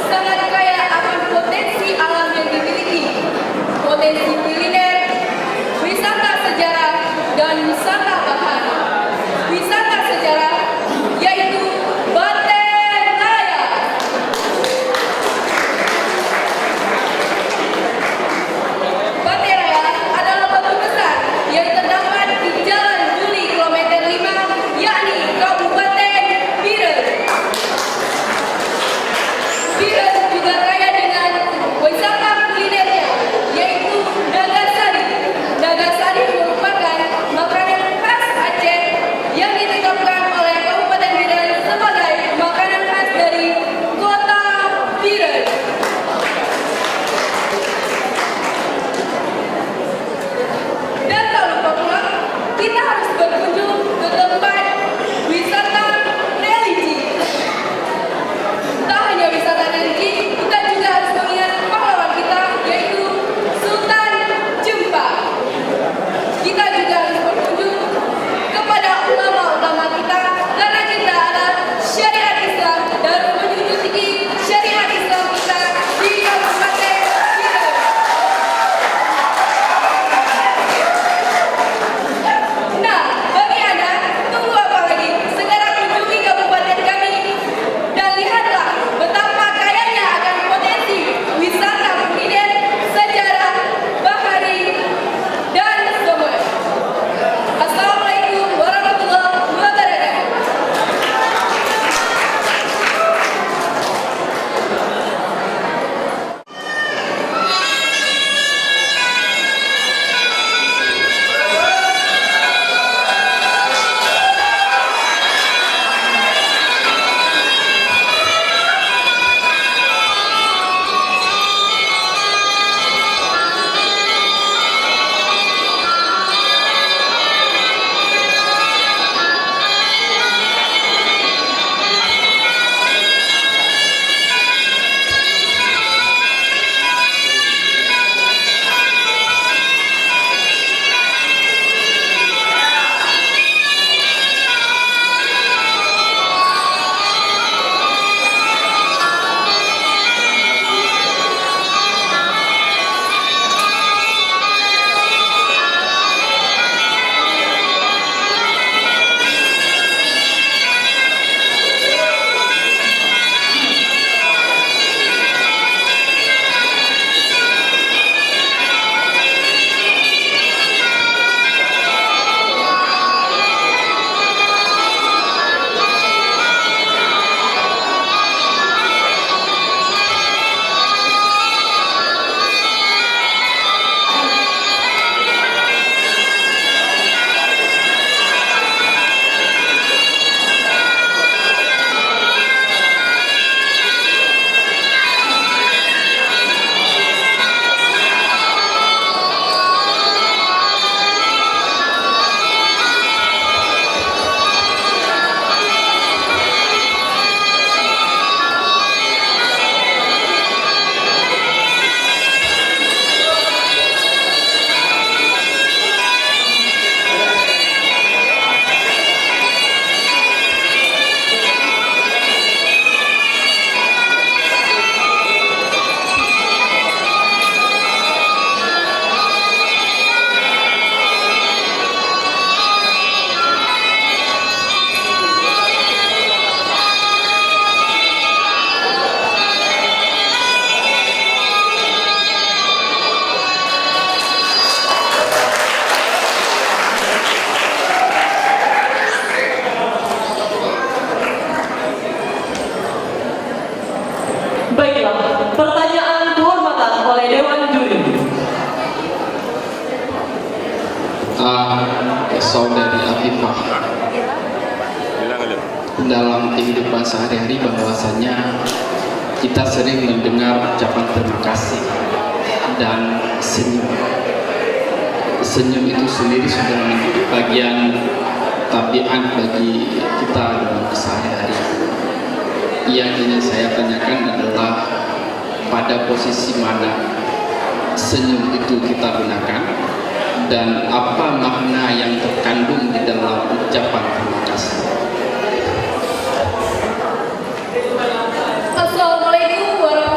sangat kaya akan potensi alam yang dimiliki, potensi kuliner, wisata sejarah, dan wisata bahari. Wisata sejarah yaitu Banteng Raya. Banteng Raya adalah batu besar yang terdapat di Jalan Juli kilometer 5, yakni Kabupaten Biren. Biren juga kaya dengan wisata kulinernya, yaitu Nagasari. Nagasari merupakan makanan khas Aceh yang ditetapkan oleh Kabupaten Biren sebagai makanan khas dari Kota Biren. Dan tak lupa pula, kita harus berkunjung ke tempat wisata religi. Tak hanya wisata religi, kita juga harus mengingat pahlawan kita, yaitu Sultan Jempa. Kita juga harus berkunjung kepada ulama-ulama kita, karena kita adalah syariat Islam dan menjunjung tinggi syariat Islam kita di Kabupaten Biren. Nah, bagi Anda, tunggu apa lagi? Segera kunjungi kabupaten kami dan lihatlah betapa kayanya akan potensi wisata kuliner, sejarah, bahari, dan semua. Assalamualaikum warahmatullahi wabarakatuh. Baiklah, pertanyaan kehormatan oleh Dewan Juri. Saudari Afifah, dalam kehidupan sehari-hari bahwasanya kita sering mendengar ucapan terima kasih dan senyum. Senyum itu sendiri sudah menjadi bagian tabiat bagi kita dalam sehari-hari. Yang ingin saya tanyakan adalah pada posisi mana senyum itu kita gunakan dan apa makna yang terkandung di dalam ucapan terima kasih. Assalamualaikum warahmatullahi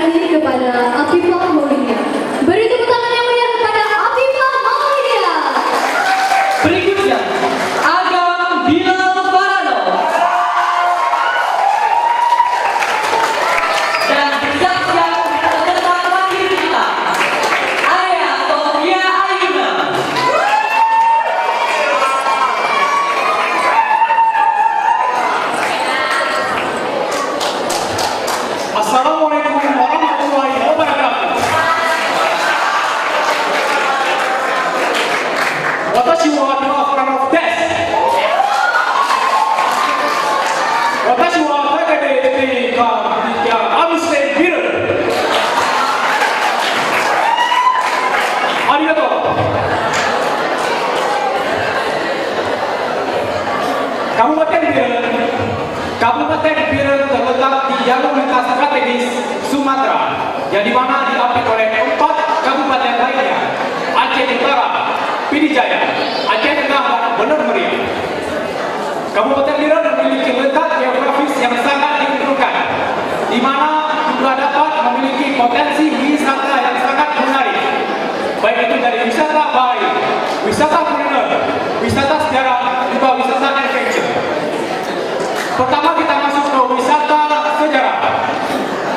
lagi kepada Afifah Maulidia. Beri tepuk tangan yang meriah kepada Afifah Maulidia. Berikutnya, Agam Bilal Farano. Dan bersaksian peserta terakhir kita, Aya Sofia Ayuna. Assalamualaikum warahmatullahi wabarakatuh. Watashi wa from of death. Watashi wa takade ka ya amuse biru. Arigato. Kabupaten Biren terletak di jalur lintas strategis Sumatera, yang dimana diapit oleh 4 kabupaten lainnya: Aceh Utara, Pidijaya, Aceh Tengah, dan Bener Meriah. Kabupaten Biren memiliki letak geografis yang sangat diuntungkan, di mana juga dapat memiliki potensi wisata yang sangat menarik, baik itu dari wisata bahari, wisata kuliner, wisata sejarah, juga wisata adventure. Pertama kita masuk ke wisata sejarah.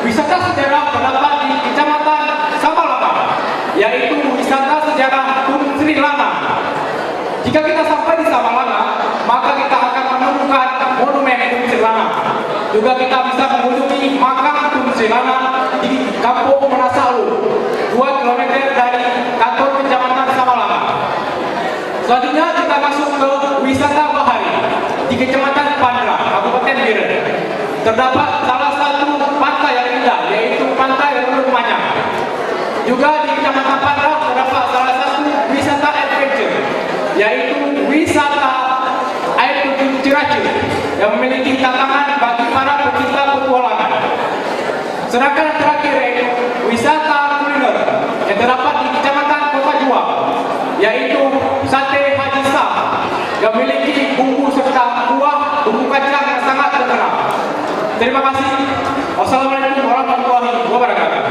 Wisata sejarah terdapat di Kecamatan Samalama, yaitu wisata sejarah Tun Sri Lana. Jika kita sampai di Samalama, maka kita akan menemukan monumen Tun Sri Lana. Juga kita bisa mengunjungi makam Tun Sri Lana di Kampung Menasalu, 2 km dari kantor Kecamatan Samalama. Selanjutnya kita masuk ke wisata bahari di Kecamatan Pandra, Kabupaten Biren. Terdapat salah satu pantai yang indah, yaitu Pantai Relung Manyang. Juga di Kecamatan Pandra terdapat salah satu wisata adventure, yaitu wisata air terjun Ciracas, yang memiliki tantangan bagi para pecinta petualangan. Sedangkan yang terakhir yaitu wisata kuliner yang terdapat di Kecamatan Kota Juang, yaitu sate Haji Sam, yang memiliki bumbu serta kuah bumbu kacang yang sangat terkenal. Terima kasih. Wassalamualaikum warahmatullahi wabarakatuh.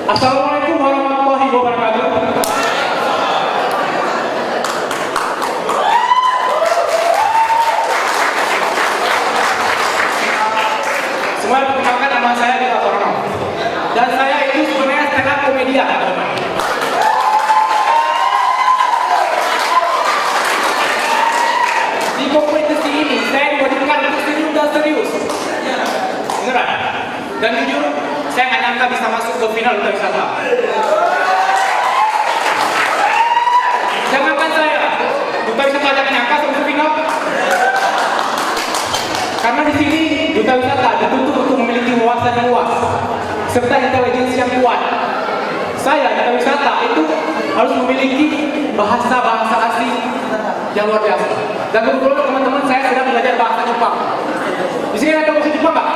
Assalamualaikum warahmatullahi wabarakatuh. Semuanya perkenalkan, nama saya Dita Torno. Dan saya itu sebenarnya stand up komedian. Di kompetisi ini saya diwajibkan untuk senyum dan serius. Beneran. Dan jujur, saya nggak nyangka bisa masuk ke final Duta Wisata. Jangankan saya, Duta Wisata aja nyangka sampai final. Karena di sini Duta Wisata dituntut untuk memiliki wawasan yang luas serta intelijensi yang kuat. Saya Duta Wisata itu harus memiliki bahasa asing yang luar biasa. Dan kebetulan teman-teman saya sedang belajar bahasa Jepang. Di sini ada bahasa Jepang nggak?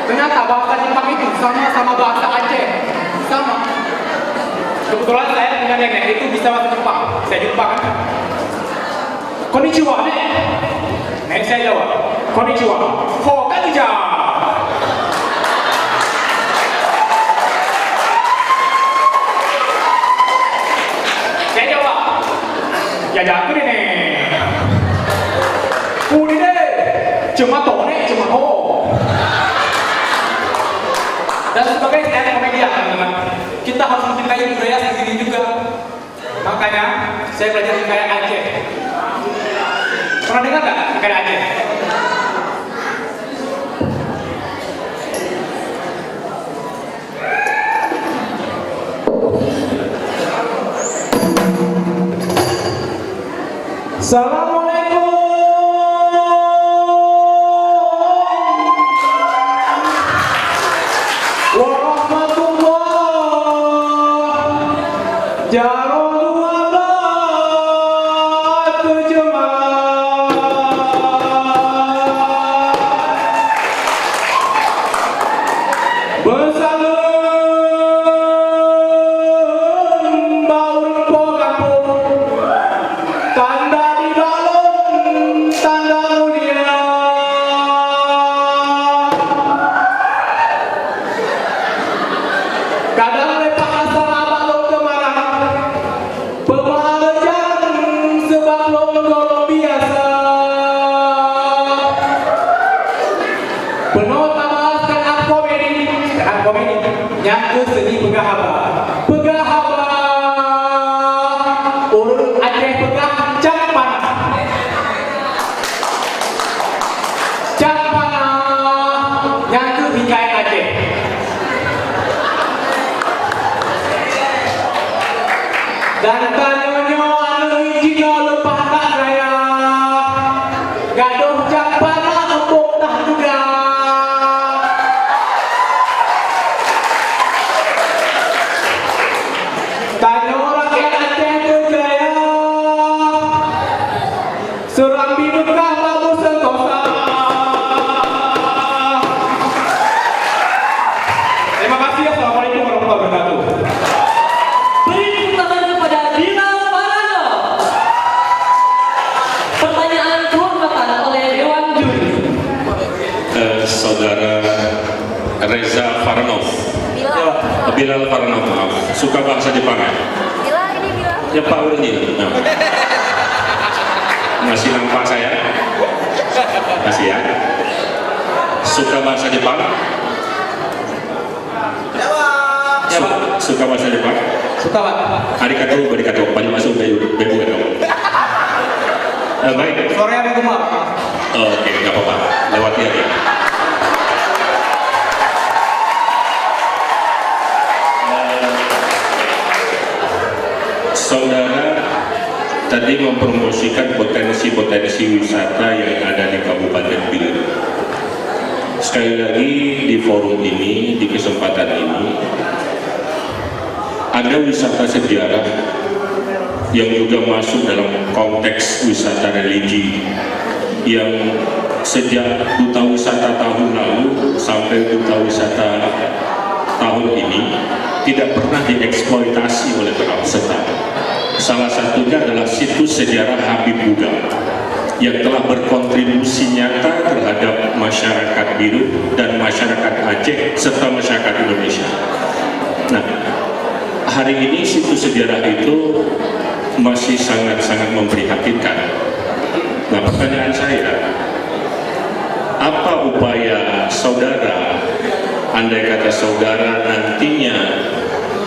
Ternyata bahasa Jepang itu sama bahasa Aceh, sama. Kebetulan saya punya nenek itu bisa bahasa Jepang. Saya Jepang kan. Konnichiwa, nek. Nenek saya jawab, konnichiwa. Hokanija. Saya jawab, yajaku nih. Kuni deh, cuma tone, cuma ho. Dan sebagai stand komedian, teman-teman, kita harus mencintai budaya sendiri juga. Makanya saya belajar hikayat Aceh. Pernah dengar nggak hikayat Aceh? Assalamualaikum warahmatullahi Besalem baur pokapung, tanda di dalam tanda mulia. Kadang lepak asal balong kemarang, pemalejang sebab longgol biasa. Penuh tambah stand komedi yang ke seni pegahaba. Pegahaba urut Aceh pegah Campana. Campana yang ke Bingkai Aceh. Dan tanyonyo anu hijino lepah tak raya, gaduh Campana empuk dah juga. Tanyo rakyat Aceh berjaya, Surambi Mekah bagus sentosa. Terima kasih. Assalamualaikum warahmatullahi wabarakatuh. Beri tepuk tangan kepada Bilal Farano. Pertanyaan kehormatan oleh Dewan Juri. Saudara Reza Farnov. Bilal Farnov, maaf. Suka bahasa Jepang ya? Ya Pak Urni. Nah. Masih nampak saya? Masih ya? Suka bahasa Jepang? Ya Pak. Suka bahasa Jepang? Suka Pak. Arigatou, balik masuk bebu dong. Baik. Sore ada rumah. Oke, nggak apa-apa. Lewati aja. Saudara tadi mempromosikan potensi-potensi wisata yang ada di Kabupaten Biren. Sekali lagi di forum ini, di kesempatan ini, ada wisata sejarah yang juga masuk dalam konteks wisata religi yang sejak duta wisata tahun lalu sampai duta wisata tahun ini tidak pernah dieksploitasi oleh peserta. Salah satunya adalah situs sejarah Habib Buga yang telah berkontribusi nyata terhadap masyarakat Biren dan masyarakat Aceh serta masyarakat Indonesia. Nah, hari ini situs sejarah itu masih sangat-sangat memprihatinkan. Nah, pertanyaan saya, apa upaya saudara, andai kata saudara nantinya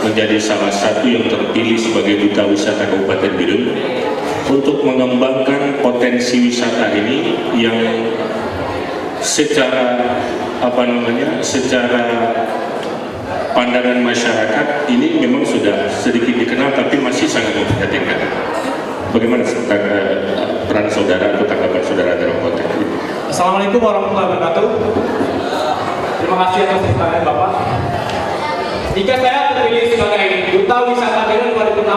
menjadi salah satu yang terpilih sebagai duta wisata Kabupaten Biren untuk mengembangkan potensi wisata ini yang secara secara pandangan masyarakat ini memang sudah sedikit dikenal tapi masih sangat memprihatinkan. Bagaimana peran saudara atau tanggapan saudara dalam konteks ini? Assalamualaikum warahmatullahi wabarakatuh. Terima kasih atas pertanyaan Bapak. Jika saya terpilih sebagai Duta Wisata Biren 2016,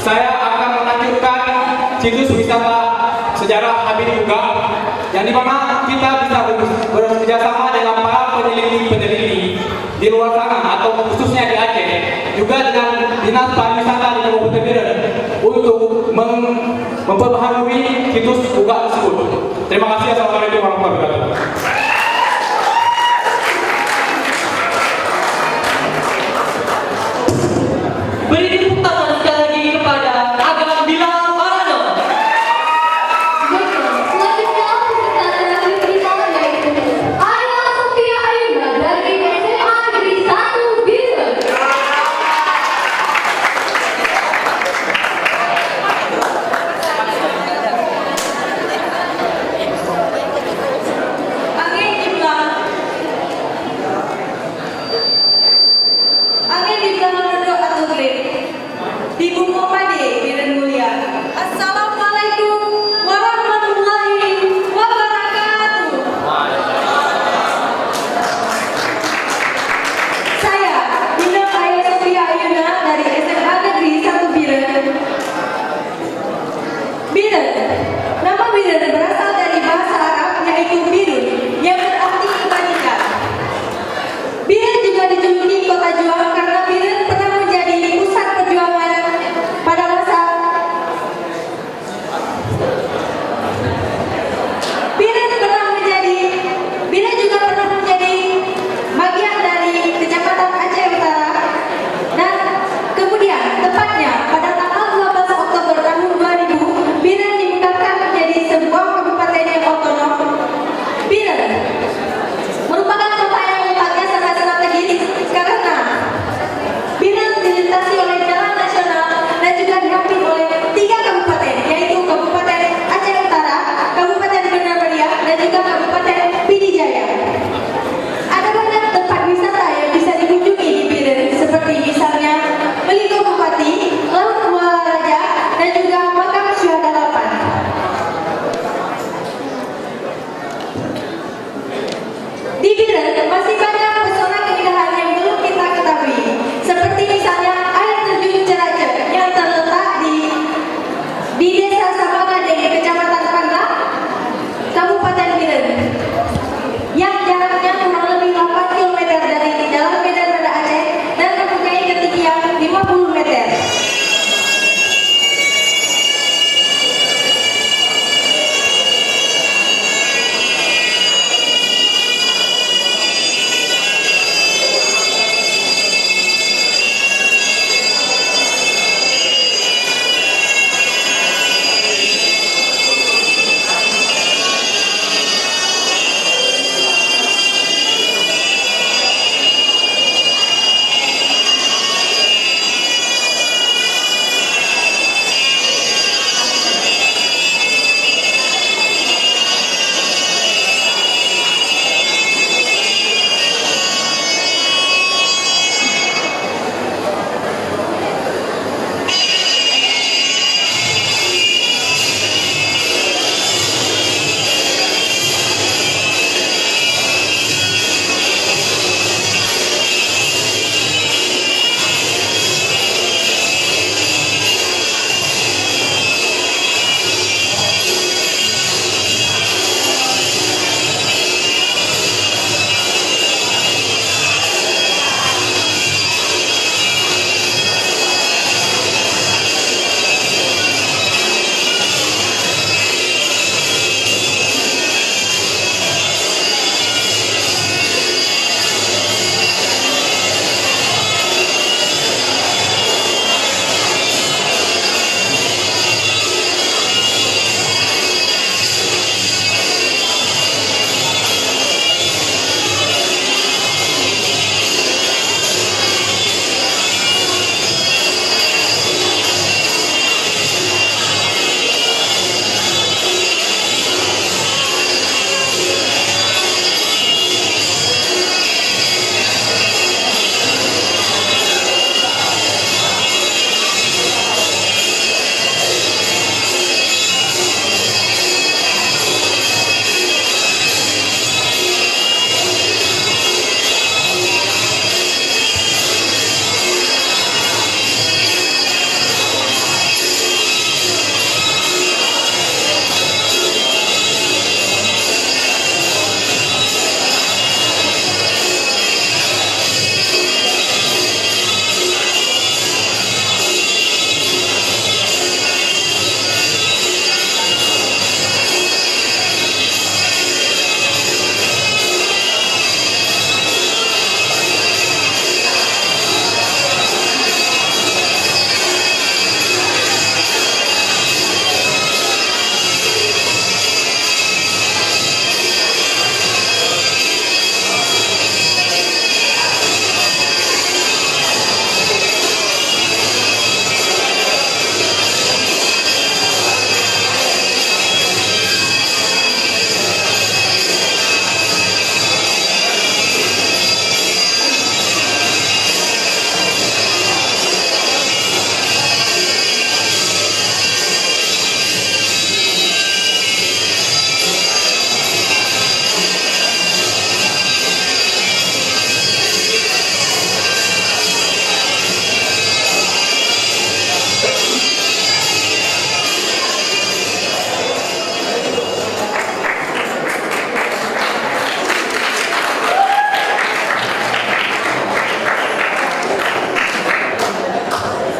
saya akan melanjutkan situs wisata sejarah Habib Buga yang dimana kita bisa bekerjasama dengan para peneliti-peneliti di luar sana atau khususnya di Aceh, juga dengan Dinas Pariwisata di Kabupaten Biren untuk memperbaharui situs Buga tersebut. Terima kasih. Assalamualaikum warahmatullahi wabarakatuh. Beri tepuk tangan sekali lagi kepada Agam Bilal Farano. Selanjutnya peserta terakhir kita yaitu Arya Sofia Ayunda dari SMA Negeri 1 Biren. Angin di belakang rodok atau grip. Di buku pade Biren mulia. Assalamualaikum warahmatullahi wabarakatuh. Saya Dinda Arya Sofia Ayunda dari SMA Negeri 1 Biren. Biren. Nama Biren berasal dari bahasa Arab yaitu birun yang berarti kebaikan. Biren berjuang karena Biren pernah menjadi pusat perjuangan pada masa Biren juga pernah menjadi bagian dari Kecamatan Aceh Utara dan kemudian tepatnya pada tanggal 12 Oktober tahun 2000 Biren ditetapkan menjadi sebuah kabupaten yang otonom. Biren merupakan kota yang letaknya sangat strategis karena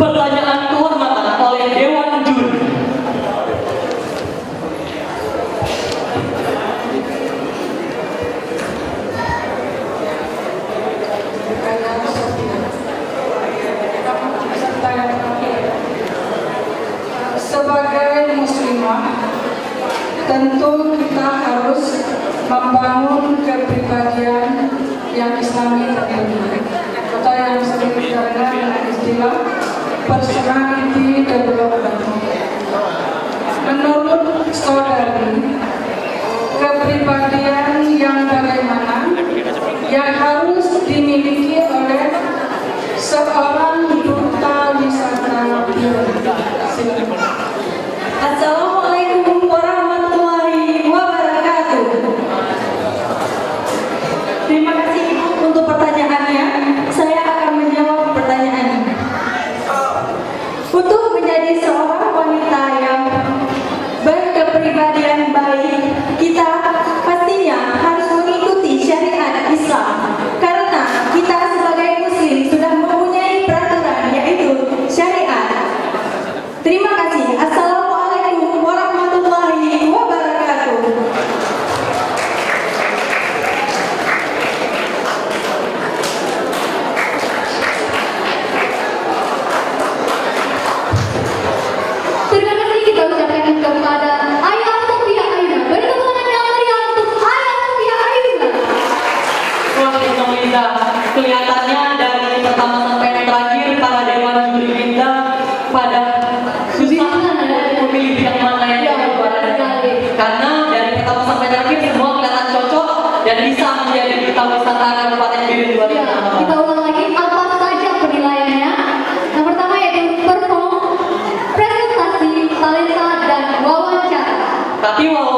pertanyaan kehormatan oleh Dewan Juri. Sebagai muslimah, tentu kita harus membangun kepribadian yang islami terlebih, atau yang sering dikenal dengan istilah personality development. Menurut saudari, kepribadian yang bagaimana yang harus dimiliki oleh seorang duta wisata biologi? Assalamualaikum warahmatullahi wabarakatuh. Terima kasih Ibu untuk pertanyaannya. Saya akan menjawab pertanyaan ini. Untuk menjadi seorang wanita yang berkepribadian baik, kita pastinya harus mengikuti syariat Islam. Karena kita sebagai muslim sudah mempunyai peraturan yaitu syariat. Terima kasih. Assalamualaikum warahmatullahi wabarakatuh. Terima kasih kita ucapkan kepada Ayah Sofia Ayuna. Beri tepuk tangan yang meriah untuk Ayah Sofia Ayuna. Wah, Bintang Linda, kelihatannya dari pertama sampai yang terakhir para dewan juri kita pada susah memilih yang mana yang terbaik. Karena dari pertama sampai terakhir semua kelihatan cocok dan bisa menjadi duta wisata Kabupaten Biren 2016. Kita ulang lagi apa saja penilaiannya. Yang pertama yaitu perform, presentasi, talenta, dan wawancara. Tapi wawancara